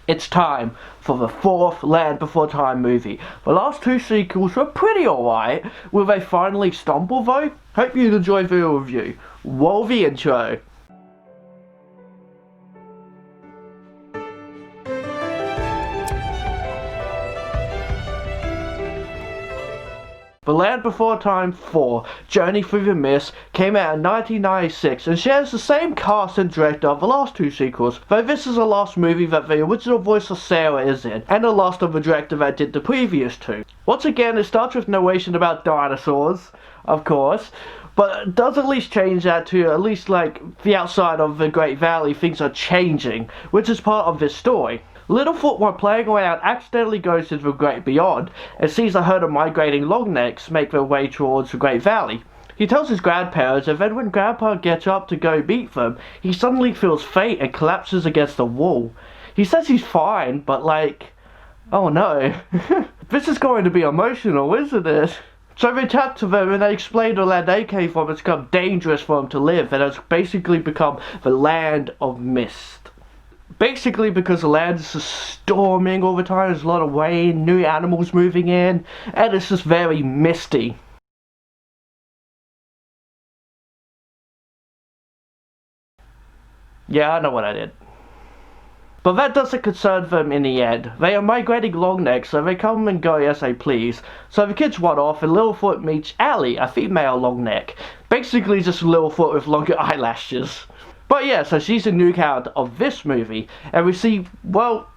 It's time for the fourth Land Before Time movie. The last two sequels were pretty alright. Will they finally stumble though? Hope you enjoyed the review. Roll the intro. The Land Before Time 4, Journey Through the Mist, came out in 1996 and shares the same cast and director of the last two sequels, though this is the last movie that the original voice of Sarah is in, and the last of the director that did the previous two. Once again, it starts with narration about dinosaurs, of course, but it does at least change that to at least like the outside of the Great Valley, things are changing, which is part of this story. Littlefoot, while playing around, accidentally goes into the Great Beyond and sees a herd of migrating longnecks make their way towards the Great Valley. He tells his grandparents, and then when Grandpa gets up to go meet them, he suddenly feels faint and collapses against the wall. He says he's fine, but like, oh no. This is going to be emotional, isn't it? So they chat to them and they explain the land they came from has become dangerous for them to live and has basically become the land of mist. Basically because the land is just storming all the time, there's a lot of rain, new animals moving in, and it's just very misty. Yeah, I know what I did. But that doesn't concern them in the end. They are migrating longnecks, so they come and go as they please. So the kids run off and Littlefoot meets Allie, a female longneck. Basically just Littlefoot with longer eyelashes. But yeah, so she's a new character of this movie, and we see, well,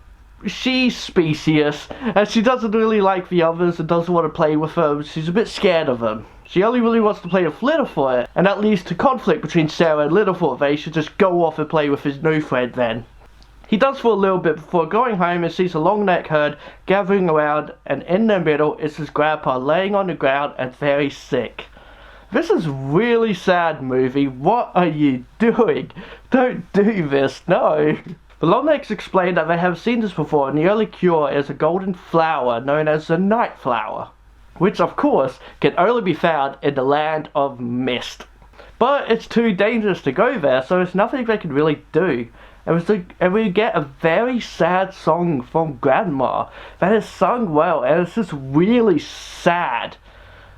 she's specious, and she doesn't really like the others and doesn't want to play with them. She's a bit scared of them. She only really wants to play with Littlefoot, and that leads to conflict between Sarah and Littlefoot. They should just go off and play with his new friend then. He does for a little bit before going home and sees a longneck herd gathering around, and in the middle is his grandpa laying on the ground and very sick. This is really sad, movie. What are you doing? Don't do this, no. The longnecks explain that they have seen this before, and the only cure is a golden flower known as the night flower, which of course can only be found in the land of mist. But it's too dangerous to go there, so there's nothing they can really do. And we get a very sad song from Grandma that is sung well, and it's just really sad.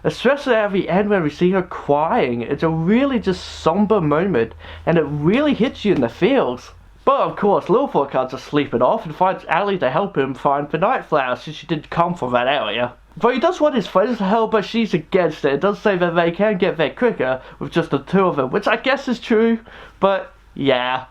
Especially at the end when we see her crying. It's a really just somber moment, and it really hits you in the feels. But of course, Littlefoot can't just sleep it off and finds Allie to help him find the night flower since she did come from that area. But he does want his friends to help, but she's against it. It does say that they can get there quicker with just the two of them, which I guess is true, but yeah.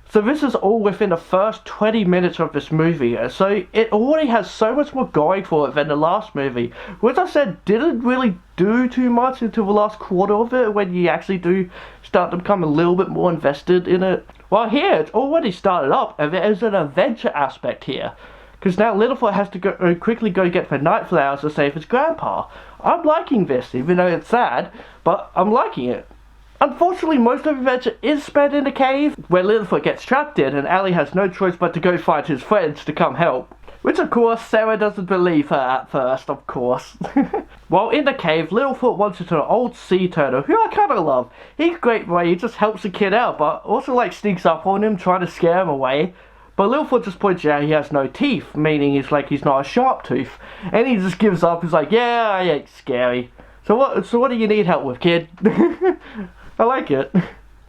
So this is all within the first 20 minutes of this movie, so it already has so much more going for it than the last movie, which I said didn't really do too much until the last quarter of it, when you actually do start to become a little bit more invested in it. Well, here it's already started up, and there is an adventure aspect here, because now Littlefoot has to quickly go get the night flowers to save his grandpa. I'm liking this, even though it's sad, but I'm liking it. Unfortunately, most of the adventure is spent in the cave, where Littlefoot gets trapped in, and Allie has no choice but to go find his friends to come help. Which of course, Sarah doesn't believe her at first, of course. While in the cave, Littlefoot wants into an old sea turtle, who I kinda love. He's great way, he just helps the kid out, but also like sneaks up on him, trying to scare him away. But Littlefoot just points out he has no teeth, meaning he's not a sharp tooth. And he just gives up, he's like, yeah, I ain't scary. So what do you need help with, kid? I like it.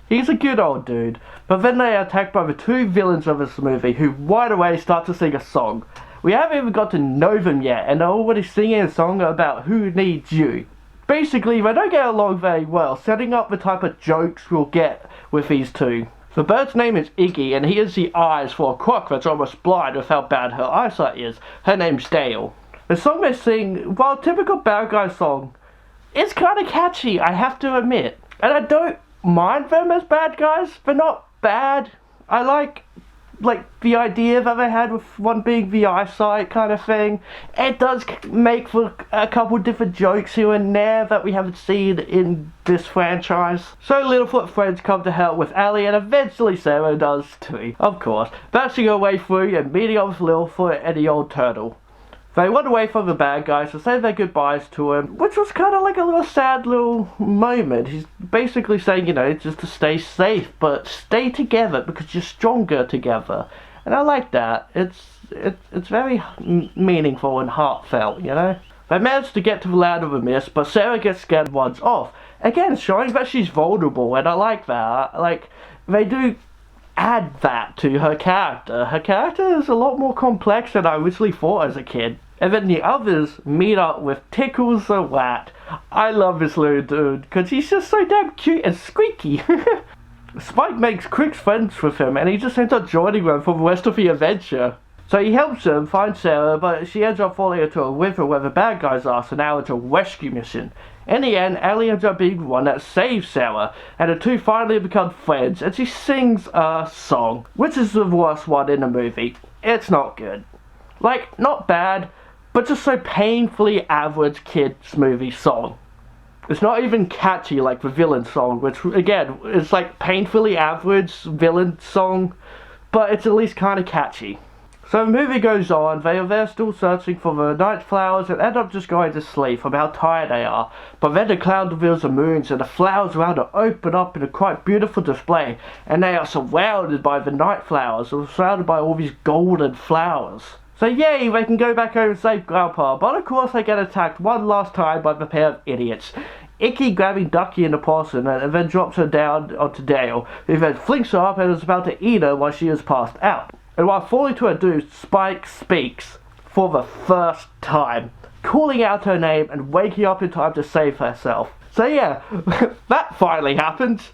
He's a good old dude. But then they are attacked by the two villains of this movie, who right away start to sing a song. We haven't even got to know them yet, and they're already singing a song about who needs you. Basically, they don't get along very well, setting up the type of jokes we'll get with these two. The bird's name is Iggy, and he has the eyes for a croc that's almost blind with how bad her eyesight is. Her name's Dale. The song they sing, while a typical bad guy song, it's kinda catchy, I have to admit. And I don't mind them as bad guys. They're not bad. I like the idea that they had with one being the eyesight kind of thing. It does make for a couple different jokes here and there that we haven't seen in this franchise. So Littlefoot friends come to help with Allie, and eventually Sarah does too, of course, bashing her way through and meeting up with Littlefoot and the old turtle. They run away from the bad guys to say their goodbyes to him, which was kind of like a little sad little moment. He's basically saying, you know, just to stay safe, but stay together because you're stronger together. And I like that. It's very meaningful and heartfelt, you know? They manage to get to the land of the mist, but Sarah gets scared once off. Again, showing that she's vulnerable, and I like that. Like, they do add that to her character. Her character is a lot more complex than I originally thought as a kid. And then the others meet up with Tickles the Rat. I love this little dude, because he's just so damn cute and squeaky. Spike makes quick friends with him, and he just ends up joining them for the rest of the adventure. So he helps them find Sarah, but she ends up falling into a river where the bad guys are, so now it's a rescue mission. In the end, Ellie ends up being the one that saves Sarah, and the two finally become friends, and she sings a song, which is the worst one in the movie. It's not good. Like, not bad, but just so painfully average kids movie song. It's not even catchy like the villain song, which again, is like painfully average villain song, but it's at least kind of catchy. So the movie goes on, they are there still searching for the night flowers and end up just going to sleep from how tired they are. But then the cloud reveals the moons and the flowers around it open up in a quite beautiful display, and they are surrounded by the night flowers, or surrounded by all these golden flowers. So yay, they can go back home and save Grandpa, but of course they get attacked one last time by the pair of idiots. Icky grabbing Ducky in the porcelain and then drops her down onto Dale, who then flings her up and is about to eat her while she is passed out. And while falling to her doom, Spike speaks for the first time, calling out her name and waking up in time to save herself. So yeah, that finally happens.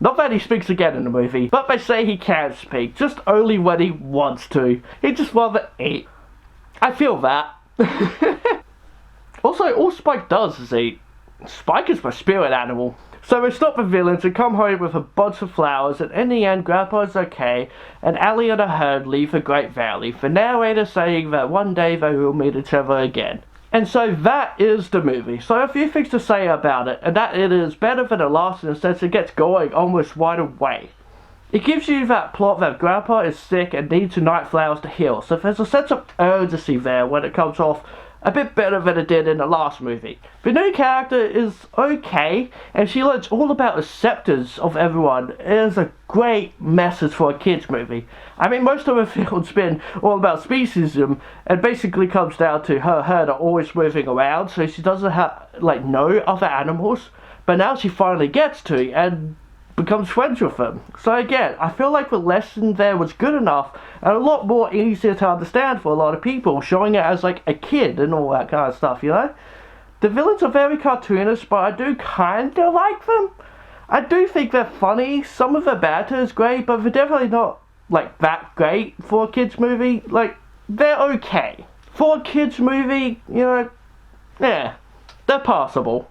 Not that he speaks again in the movie, but they say he can speak, just only when he wants to. He'd just rather eat. I feel that. Also, all Spike does is eat. Spike is my spirit animal. So we stop the villains and come home with a bunch of flowers, and in the end Grandpa is okay, and Ellie and her herd leave the Great Valley, the narrator saying that one day they will meet each other again. And so that is the movie. So a few things to say about it, and that it is better than the last in the sense it gets going almost right away. It gives you that plot that Grandpa is sick and needs the night flowers to heal, so there's a sense of urgency there when it comes off a bit better than it did in the last movie. The new character is okay, and she learns all about acceptance of everyone. It is a great message for a kids movie. I mean, most of the film's been all about speciesism, and basically comes down to her herd are always moving around, so she doesn't know other animals, but now she finally gets to, and becomes friends with them. So again, I feel like the lesson there was good enough and a lot more easier to understand for a lot of people, showing it as like a kid and all that kind of stuff, you know? The villains are very cartoonish, but I do kinda like them. I do think they're funny. Some of the banter is great, but they're definitely not like that great for a kids movie. Like, they're okay. For a kids movie, you know, yeah, they're passable.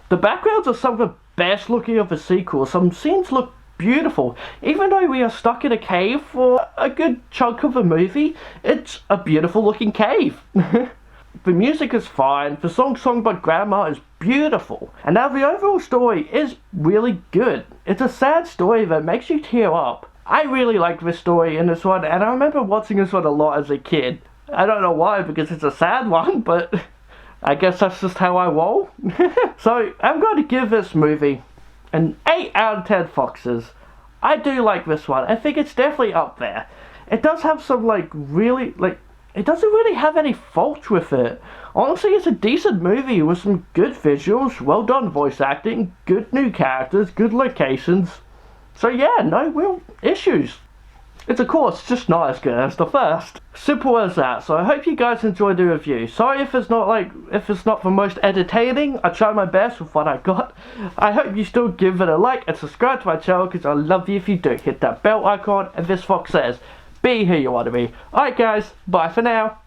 The backgrounds are some of the best looking of the sequel. Some scenes look beautiful. Even though we are stuck in a cave for a good chunk of the movie, it's a beautiful looking cave. The music is fine, the song sung by Grandma is beautiful, and now the overall story is really good. It's a sad story that makes you tear up. I really like this story in this one, and I remember watching this one a lot as a kid. I don't know why, because it's a sad one, but I guess that's just how I roll. So, I'm going to give this movie an 8 out of 10 foxes. I do like this one. I think it's definitely up there. It does have some, it doesn't really have any faults with it. Honestly, it's a decent movie with some good visuals, well done voice acting, good new characters, good locations. So yeah, no real issues. It's of course just not as good as the first. Simple as that. So I hope you guys enjoyed the review. Sorry if it's not the most entertaining. I tried my best with what I got. I hope you still give it a like and subscribe to my channel, because I love you if you do. Hit that bell icon, and this fox says, be who you want to be. Alright guys, bye for now.